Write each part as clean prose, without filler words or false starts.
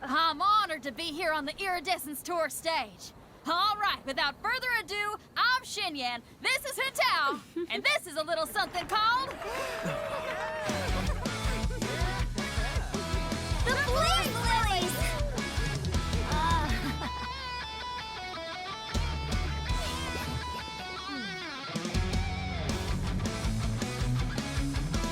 I'm honored to be here on the Iridescence Tour stage. All right, without further ado, I'm Xinyan, this is Hutao, and this is a little something called... The Blaze Lilies!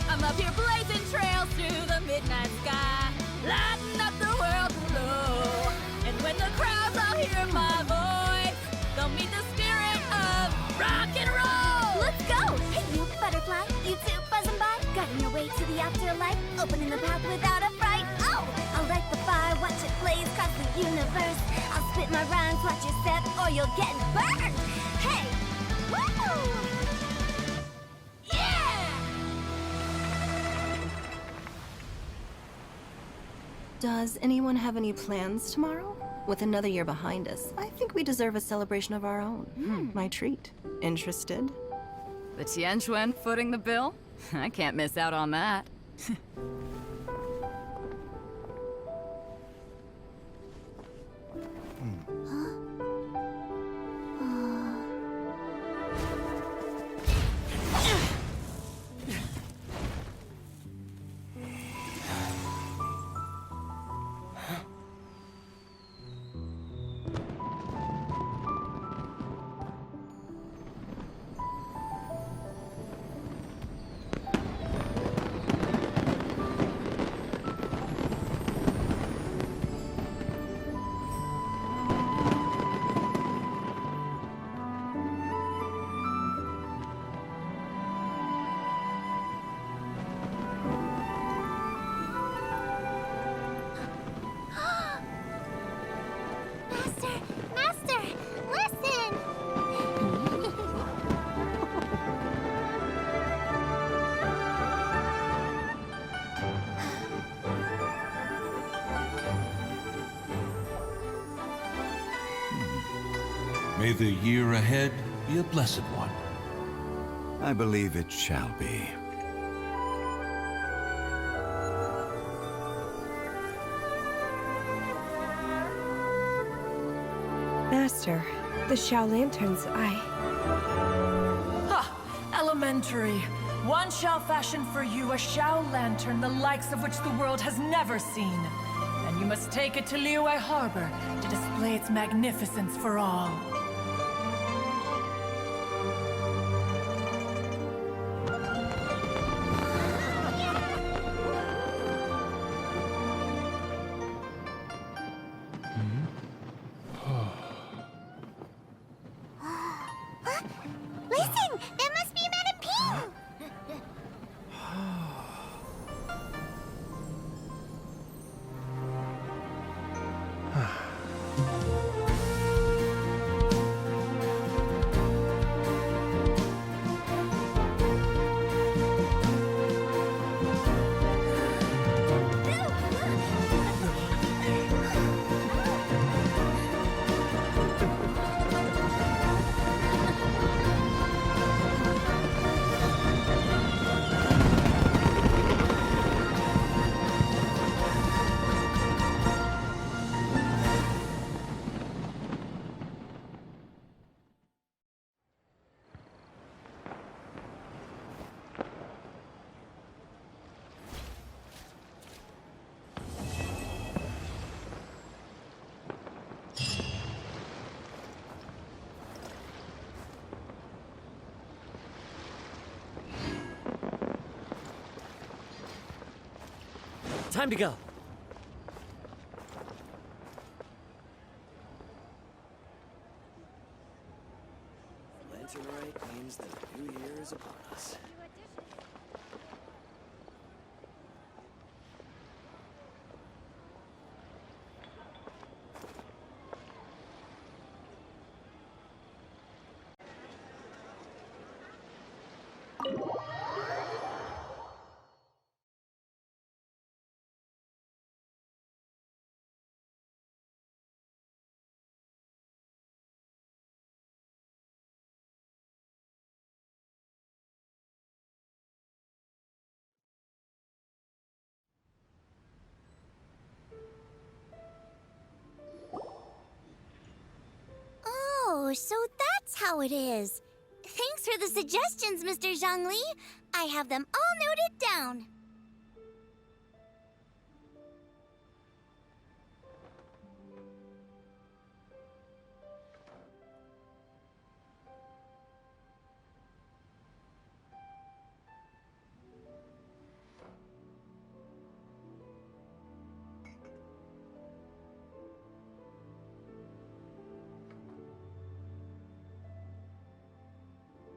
I'm up here blazing trails through the midnight sky, lighting up the world below. And when the crowds all hear my voice, they'll meet the spirit of rock and roll. Let's go! Hey, you butterfly, you too buzzing by, guiding your way to the afterlife, opening the path without a fright. Oh, I'll light the fire, watch it blaze across the universe. I'll spit my rhymes, watch you step, or you'll get burned. Hey, woo! Does anyone have any plans tomorrow? With another year behind us, I think we deserve a celebration of our own. My treat. Interested? The Tianquan footing the bill? I can't miss out on that. Master, listen! May the year ahead be a blessed one. I believe it shall be. Master, the Xiao Lanterns, Ha! Elementary. One shall fashion for you a Xiao Lantern the likes of which the world has never seen. And you must take it to Liyue Harbor to display its magnificence for all. Listen! That must be Madame Ping! Time to go. Lantern rite means the new year is upon us. how it is. Thanks for the suggestions, Mr. Zhongli. I have them all noted down.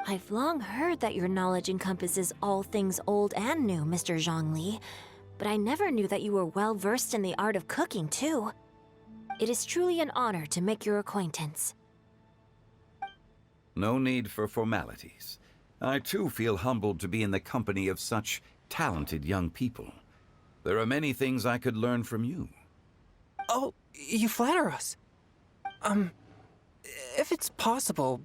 I've long heard that your knowledge encompasses all things old and new, Mr. Zhongli, but I never knew that you were well versed in the art of cooking, too. It is truly an honor to make your acquaintance. No need for formalities. I too feel humbled to be in the company of such talented young people. There are many things I could learn from you. Oh, you flatter us. If it's possible,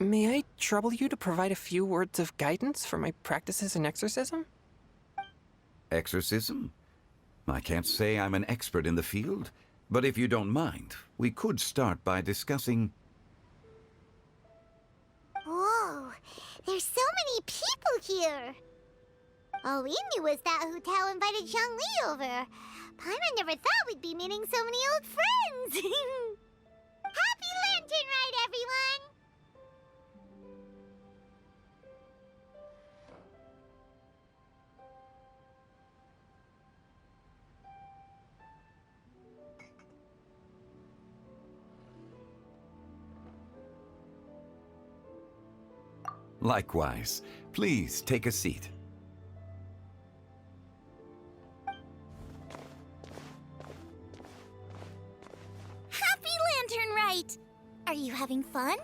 may I trouble you to provide a few words of guidance for my practices in exorcism? Exorcism? I can't say I'm an expert in the field, but if you don't mind, we could start by discussing... Whoa, there's so many people here. All we knew was that Hu Tao invited Zhongli over. Paimon never thought we'd be meeting so many old friends. Happy Lantern Rite, everyone! Likewise. Please take a seat. Happy Lantern Rite! Are you having fun?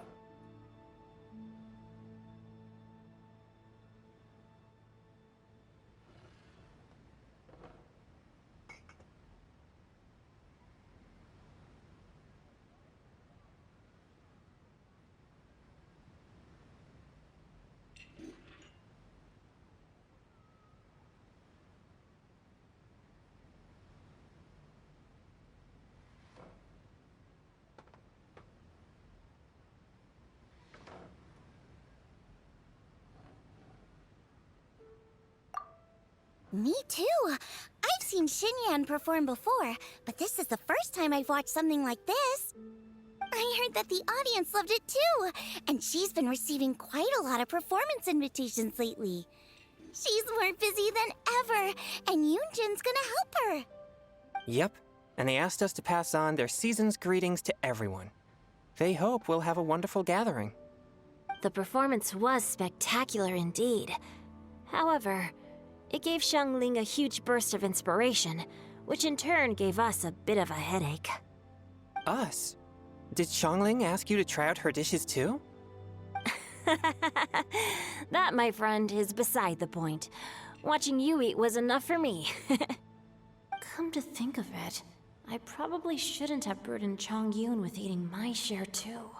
Me too. I've seen Xinyan perform before, but this is the first time I've watched something like this. I heard that the audience loved it too, and she's been receiving quite a lot of performance invitations lately. She's more busy than ever, and Yoonjin's gonna help her. Yep, and they asked us to pass on their season's greetings to everyone. They hope we'll have a wonderful gathering. The performance was spectacular indeed. However, it gave Xiangling a huge burst of inspiration, which in turn gave us a bit of a headache. Us? Did Xiangling ask you to try out her dishes too? That, my friend, is beside the point. Watching you eat was enough for me. Come to think of it, I probably shouldn't have burdened Chongyun with eating my share too.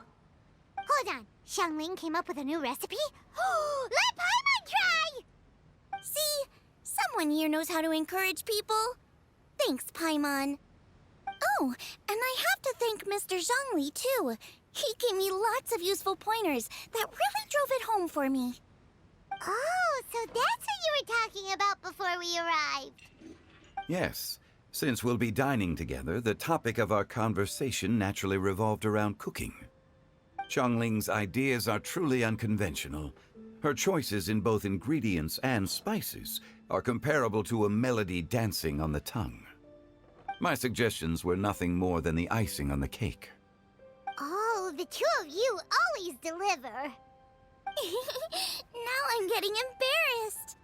Hold on, Xiangling came up with a new recipe? Let Paimon try! See, someone here knows how to encourage people. Thanks, Paimon. Oh, and I have to thank Mr. Zhongli too. He gave me lots of useful pointers that really drove it home for me. Oh, so that's what you were talking about before we arrived. Yes. Since we'll be dining together, the topic of our conversation naturally revolved around cooking. Xiangling's ideas are truly unconventional. Her choices in both ingredients and spices are comparable to a melody dancing on the tongue. My suggestions were nothing more than the icing on the cake. Oh, the two of you always deliver. Now I'm getting embarrassed.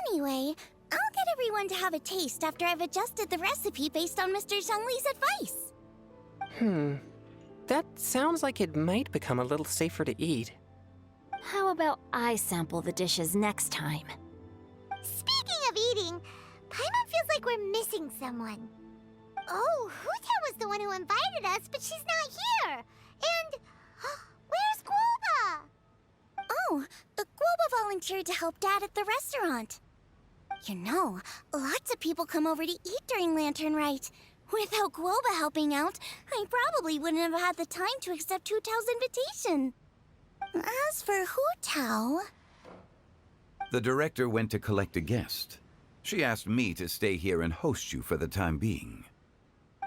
Anyway, I'll get everyone to have a taste after I've adjusted the recipe based on Mr. Zhongli's advice. That sounds like it might become a little safer to eat. How about I sample the dishes next time? Speaking of eating, Paimon feels like we're missing someone. Oh, Huta was the one who invited us, but she's not here. And where's Guoba? Oh, Guoba volunteered to help Dad at the restaurant. You know, lots of people come over to eat during Lantern Rite. Without Guoba helping out, I probably wouldn't have had the time to accept Hu Tao's invitation. As for Hu Tao... The director went to collect a guest. She asked me to stay here and host you for the time being.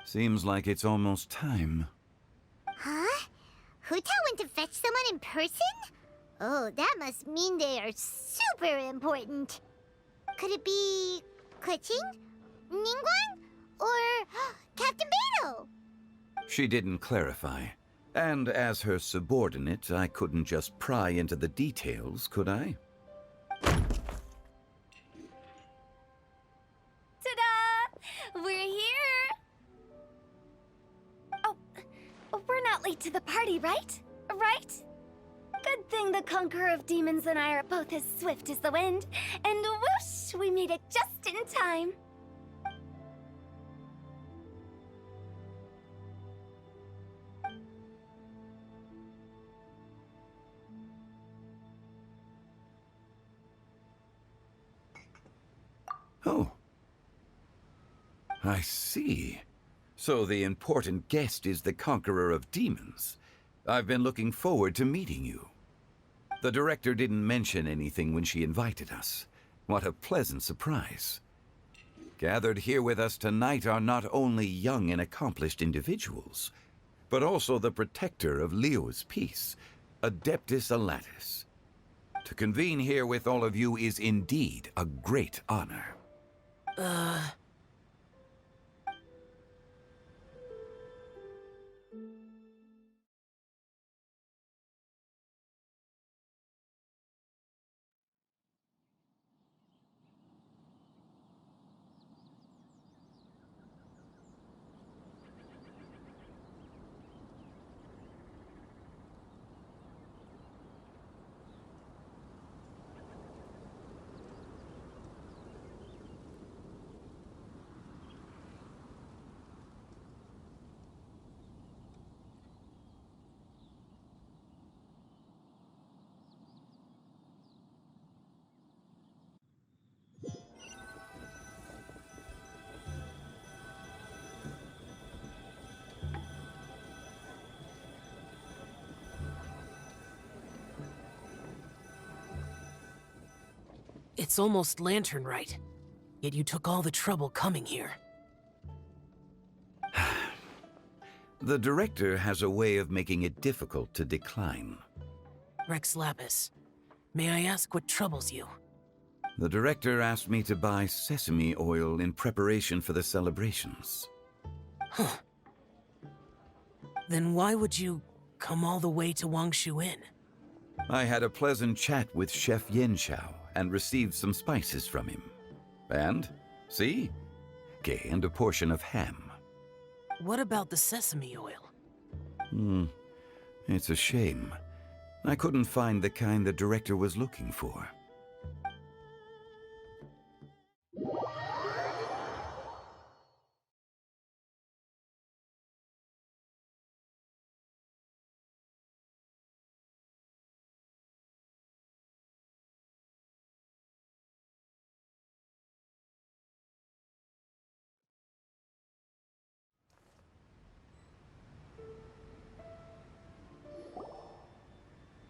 Seems like it's almost time. Huh? Hu Tao went to fetch someone in person? Oh, that must mean they are super important. Could it be... Kuching? Ningguang? Or Captain Beidou? She didn't clarify. And as her subordinate, I couldn't just pry into the details, could I? Ta-da! We're here! Oh, we're not late to the party, right? Right? Good thing the Conqueror of Demons and I are both as swift as the wind. And whoosh, we made it just in time. Oh. I see. So the important guest is the Conqueror of Demons. I've been looking forward to meeting you. The director didn't mention anything when she invited us. What a pleasant surprise. Gathered here with us tonight are not only young and accomplished individuals, but also the protector of Leo's peace, Adeptus Alatus. To convene here with all of you is indeed a great honor. It's almost lantern rite, yet you took all the trouble coming here. The director has a way of making it difficult to decline. Rex Lapis, may I ask what troubles you? The director asked me to buy sesame oil in preparation for the celebrations. Huh. Then why would you come all the way to Wangshu Inn? I had a pleasant chat with Chef Yen Xiao and received some spices from him. And, see? Gained a portion of ham. What about the sesame oil? It's a shame. I couldn't find the kind the director was looking for.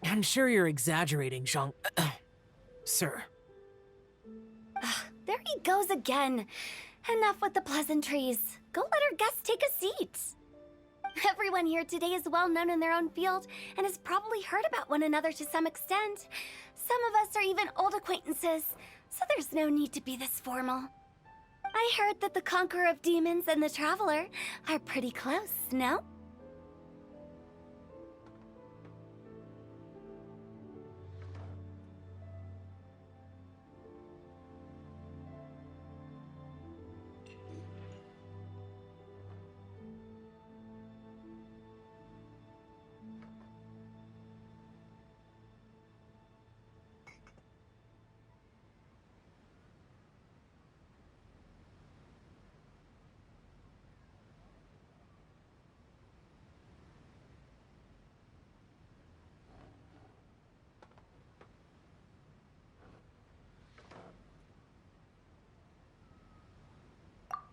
I'm sure you're exaggerating, Zhang... Sir. There he goes again. Enough with the pleasantries. Go let our guests take a seat. Everyone here today is well known in their own field and has probably heard about one another to some extent. Some of us are even old acquaintances, so there's no need to be this formal. I heard that the Conqueror of Demons and the Traveler are pretty close, no?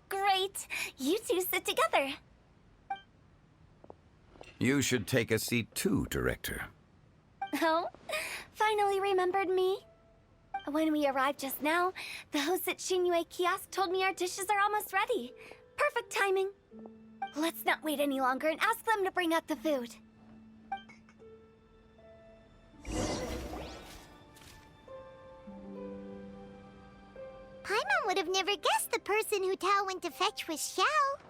Great! You two sit together. You should take a seat too, Director. Oh, finally remembered me? When we arrived just now, the hosts at Shinue Kiosk told me our dishes are almost ready. Perfect timing. Let's not wait any longer and ask them to bring out the food. Paimon would have never guessed the person who Tao went to fetch was Xiao.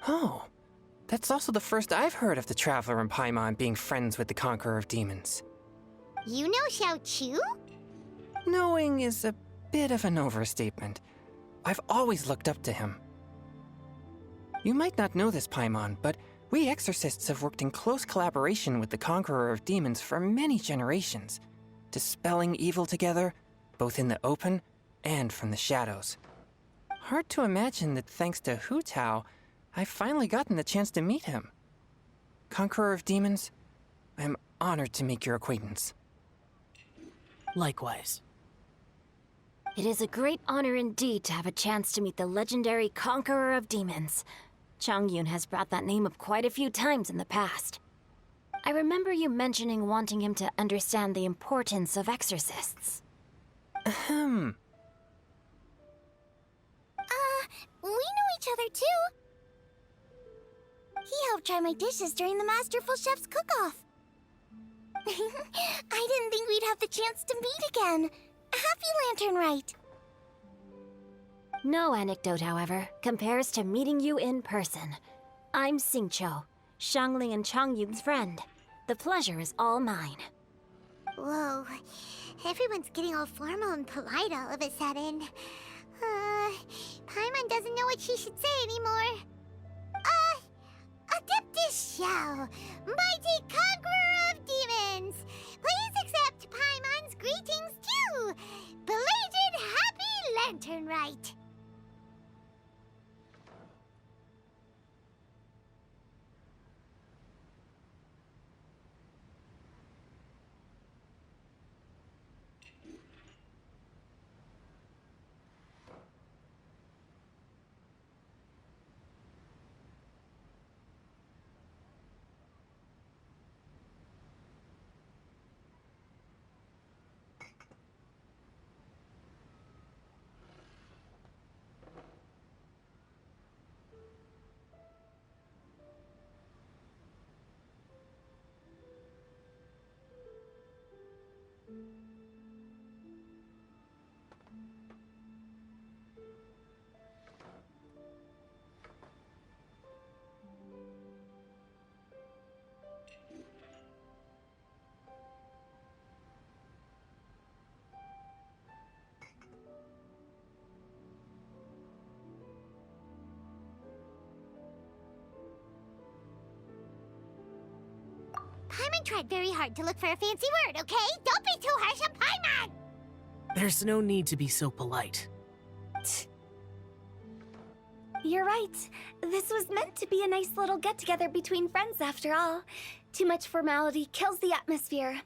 Oh, that's also the first I've heard of the Traveler and Paimon being friends with the Conqueror of Demons. You know Xiao Chu? Knowing is a bit of an overstatement. I've always looked up to him. You might not know this, Paimon, but we exorcists have worked in close collaboration with the Conqueror of Demons for many generations, dispelling evil together, both in the open and from the shadows. Hard to imagine that thanks to Hu Tao, I've finally gotten the chance to meet him. Conqueror of Demons, I'm honored to make your acquaintance. Likewise. It is a great honor indeed to have a chance to meet the legendary Conqueror of Demons. Changyun has brought that name up quite a few times in the past. I remember you mentioning wanting him to understand the importance of exorcists. Ahem. We know each other too. He helped try my dishes during the Masterful Chef's cook-off. I didn't think we'd have the chance to meet again. Happy Lantern Rite. No anecdote, however, compares to meeting you in person. I'm Xingqiu, Shangling and Changyun's friend. The pleasure is all mine. Whoa, everyone's getting all formal and polite all of a sudden. Paimon doesn't know what she should say anymore. Adeptus Xiao, mighty conqueror of demons, please accept Paimon's greetings too. Belated Happy Lantern Rite. Paimon tried very hard to look for a fancy word, okay? Don't be too harsh on Paimon! There's no need to be so polite. You're right. This was meant to be a nice little get-together between friends after all. Too much formality kills the atmosphere.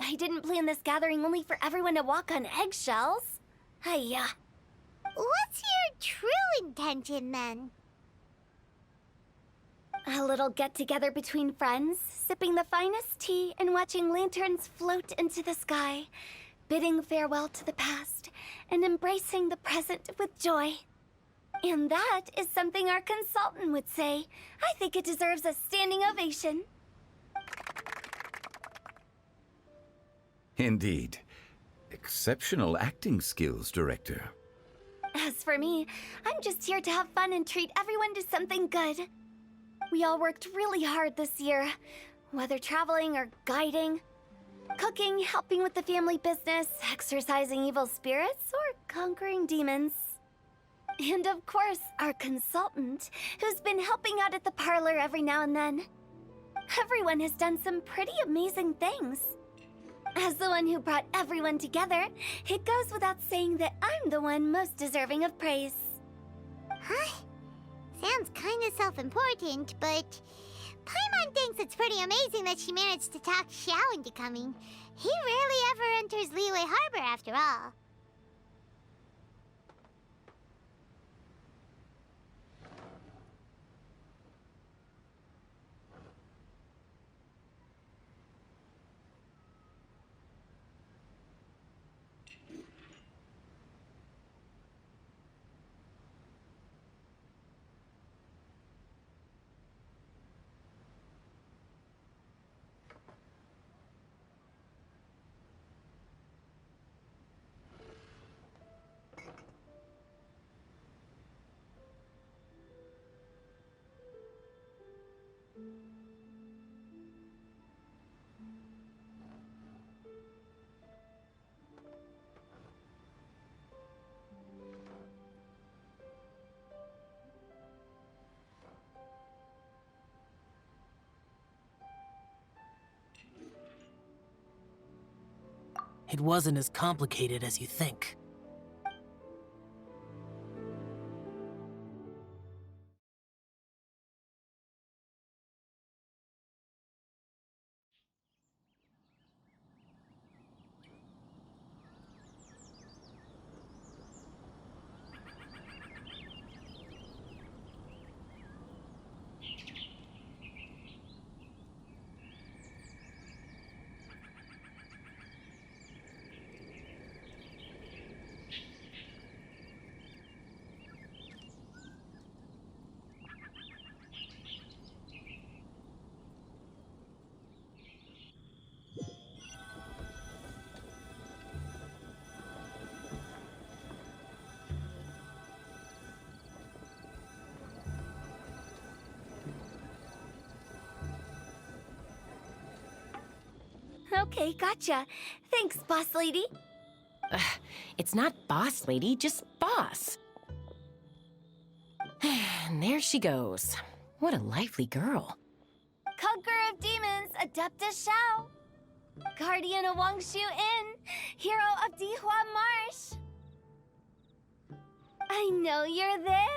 I didn't plan this gathering only for everyone to walk on eggshells. Hiya. What's your true intention, then? A little get-together between friends, sipping the finest tea and watching lanterns float into the sky, bidding farewell to the past and embracing the present with joy. And that is something our consultant would say. I think it deserves a standing ovation. Indeed. Exceptional acting skills, Director. As for me, I'm just here to have fun and treat everyone to something good. We all worked really hard this year, whether traveling or guiding, cooking, helping with the family business, exorcising evil spirits, or conquering demons. And of course, our consultant, who's been helping out at the parlor every now and then. Everyone has done some pretty amazing things. As the one who brought everyone together, it goes without saying that I'm the one most deserving of praise. Huh? Sounds kinda self-important, but Paimon thinks it's pretty amazing that she managed to talk Xiao into coming. He rarely ever enters Liyue Harbor after all. It wasn't as complicated as you think. Okay, gotcha. Thanks, boss lady. It's not boss lady, just boss. And there she goes. What a lively girl. Conqueror of demons, Adeptus Shao. Guardian of Wangshu Inn, hero of Dihua Marsh. I know you're there.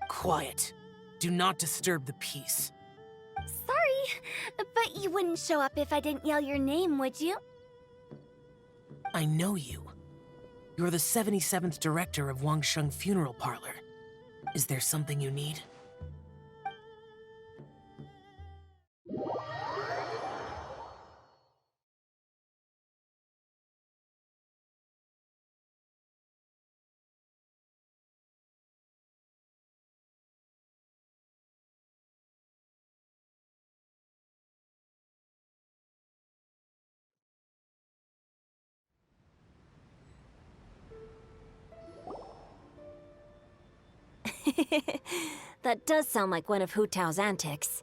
Quiet. Do not disturb the peace. Sorry, but you wouldn't show up if I didn't yell your name, would you? I know you. You're the 77th director of Wangsheng Funeral Parlor. Is there something you need? That does sound like one of Hu Tao's antics.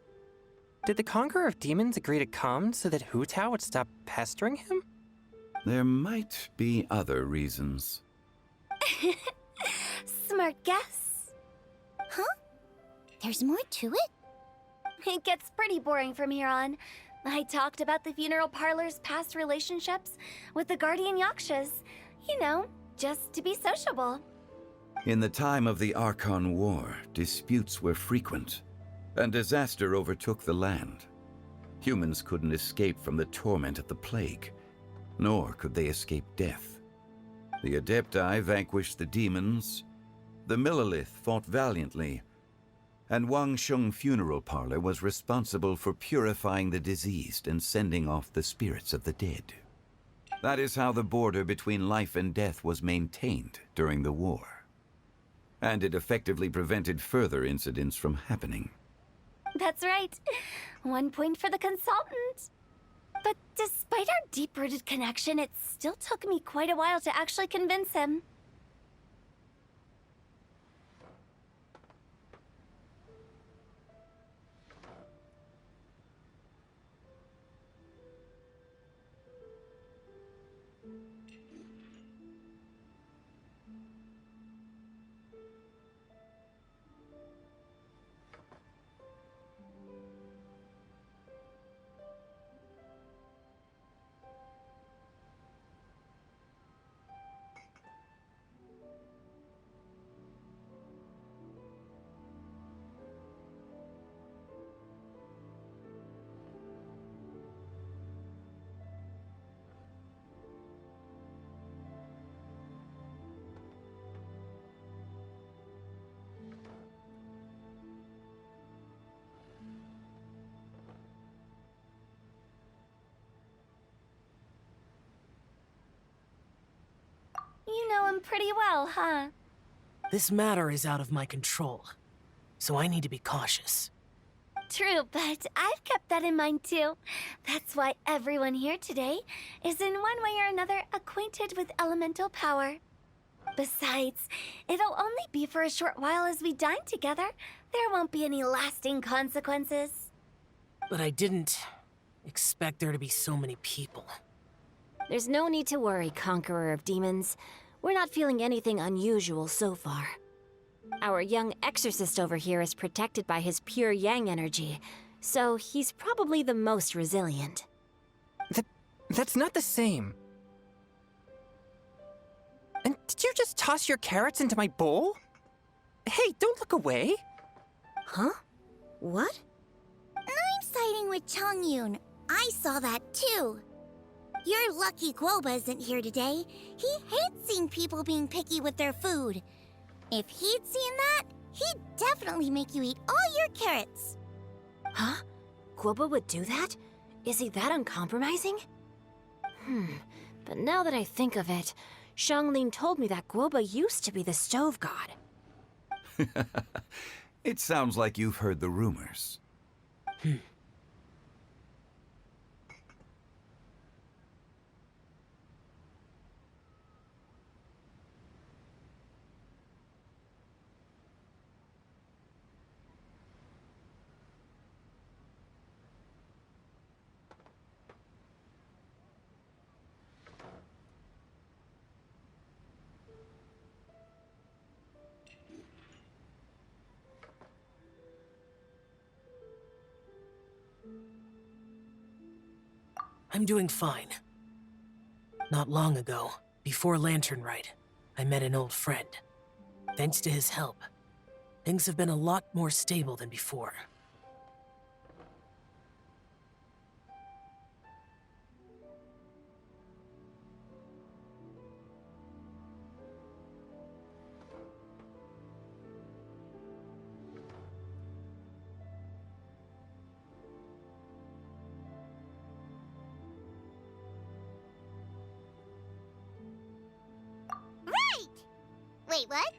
Did the Conqueror of Demons agree to come so that Hu Tao would stop pestering him? There might be other reasons. Smart guess. Huh? There's more to it? It gets pretty boring from here on. I talked about the funeral parlor's past relationships with the Guardian Yakshas. You know, just to be sociable. In the time of the Archon War, disputes were frequent, and disaster overtook the land. Humans couldn't escape from the torment of the plague, nor could they escape death. The Adepti vanquished the demons, the Millelith fought valiantly, and Wangsheng Funeral Parlor was responsible for purifying the diseased and sending off the spirits of the dead. That is how the border between life and death was maintained during the war. And it effectively prevented further incidents from happening. That's right. 1 point for the consultant. But despite our deep-rooted connection, it still took me quite a while to actually convince him. You know him pretty well, huh? This matter is out of my control, so I need to be cautious. True, but I've kept that in mind too. That's why everyone here today is in one way or another acquainted with elemental power. Besides, it'll only be for a short while as we dine together. There won't be any lasting consequences. But I didn't expect there to be so many people. There's no need to worry, Conqueror of Demons. We're not feeling anything unusual so far. Our young exorcist over here is protected by his pure yang energy, So he's probably the most resilient. That's not the same. And did you just toss your carrots into my bowl? Hey, don't look away. Huh? What? I'm siding with Chongyun. I saw that too. You're lucky Guoba isn't here today. He hates seeing people being picky with their food. If he'd seen that, he'd definitely make you eat all your carrots. Huh? Guoba would do that? Is he that uncompromising? But now that I think of it, Xiangling told me that Guoba used to be the stove god. It sounds like you've heard the rumors. I'm doing fine. Not long ago, before Lantern Rite, I met an old friend. Thanks to his help, things have been a lot more stable than before. Right! Wait, what?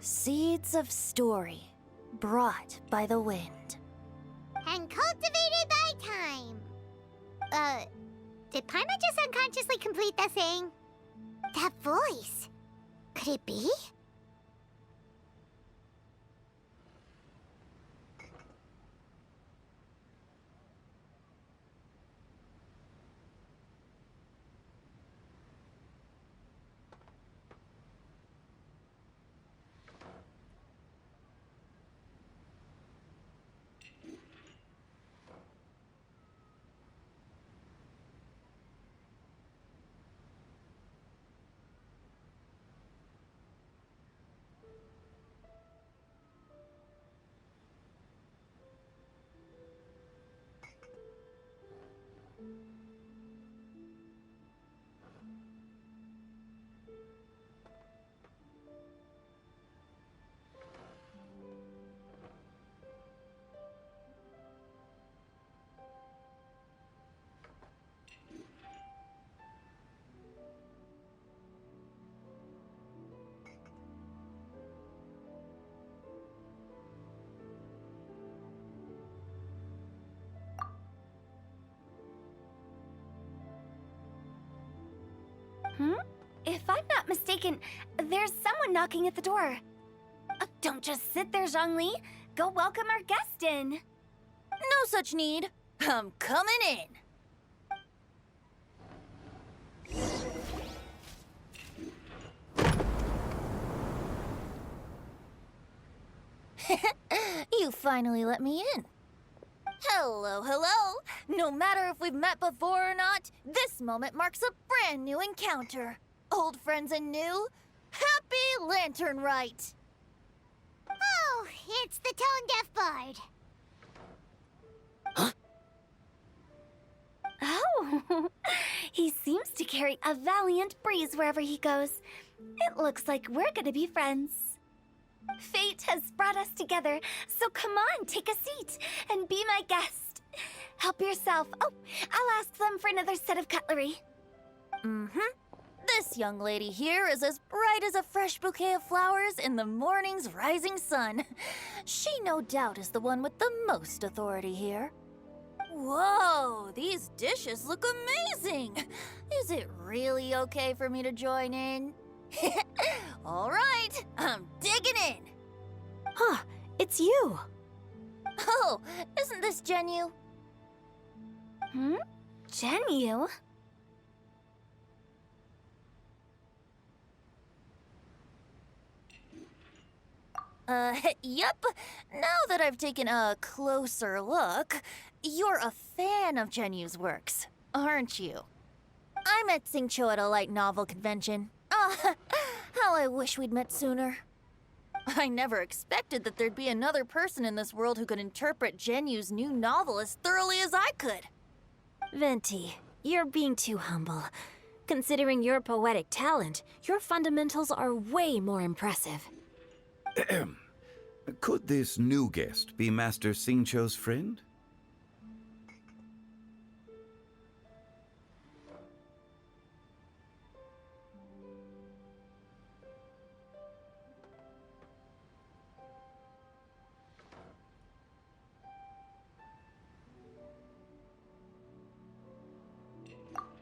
Seeds of story, brought by the wind. And cultivated by time. Did Paimon just unconsciously complete that saying? That voice. Could it be? If I'm not mistaken, there's someone knocking at the door. Don't just sit there, Zhongli. Go welcome our guest in. No such need. I'm coming in. You finally let me in. Hello, hello. No matter if we've met before or not, this moment marks a brand new encounter. old friends and new. Happy Lantern Rite! Oh, it's the tone-deaf bard. Oh, he seems to carry a valiant breeze wherever he goes. It looks like we're gonna be friends. Fate has brought us together, so come on, take a seat and be my guest. Help yourself. Oh, I'll ask them for another set of cutlery. This young lady here is as bright as a fresh bouquet of flowers in the morning's rising sun. She no doubt is the one with the most authority here. Whoa, these dishes look amazing! Is it really okay for me to join in? All right, I'm digging in! Huh, it's you. Oh, isn't this Genu? Genu? Yep. Now that I've taken a closer look, you're a fan of Genu's works, aren't you? I met Xingqiu at a light novel convention. How I wish we'd met sooner. I never expected that there'd be another person in this world who could interpret Genu's new novel as thoroughly as I could. Venti, you're being too humble. Considering your poetic talent, your fundamentals are way more impressive. Could this new guest be Master Xingqiu's friend?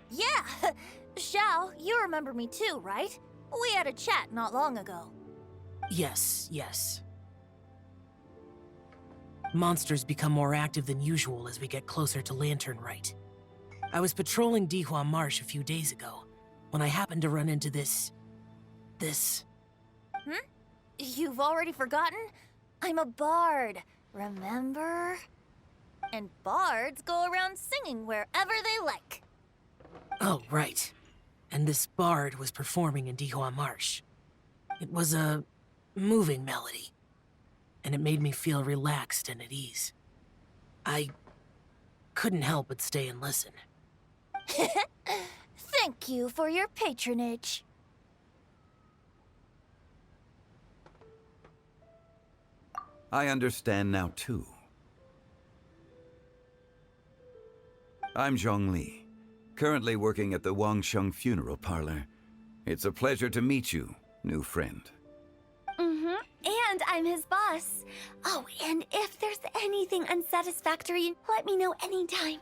Yeah! Xiao, you remember me too, right? We had a chat not long ago. Yes, yes. Monsters become more active than usual as we get closer to Lantern Rite. I was patrolling Dihua Marsh a few days ago, when I happened to run into this... You've already forgotten? I'm a bard, remember? And bards go around singing wherever they like. Oh, right. And this bard was performing in Dihua Marsh. It was a moving melody, and it made me feel relaxed and at ease. I couldn't help but stay and listen. Thank you for your patronage. I understand now, too. I'm Zhongli, currently working at the Wangsheng Funeral Parlor. It's a pleasure to meet you, new friend. And I'm his boss. Oh, and if there's anything unsatisfactory, let me know anytime.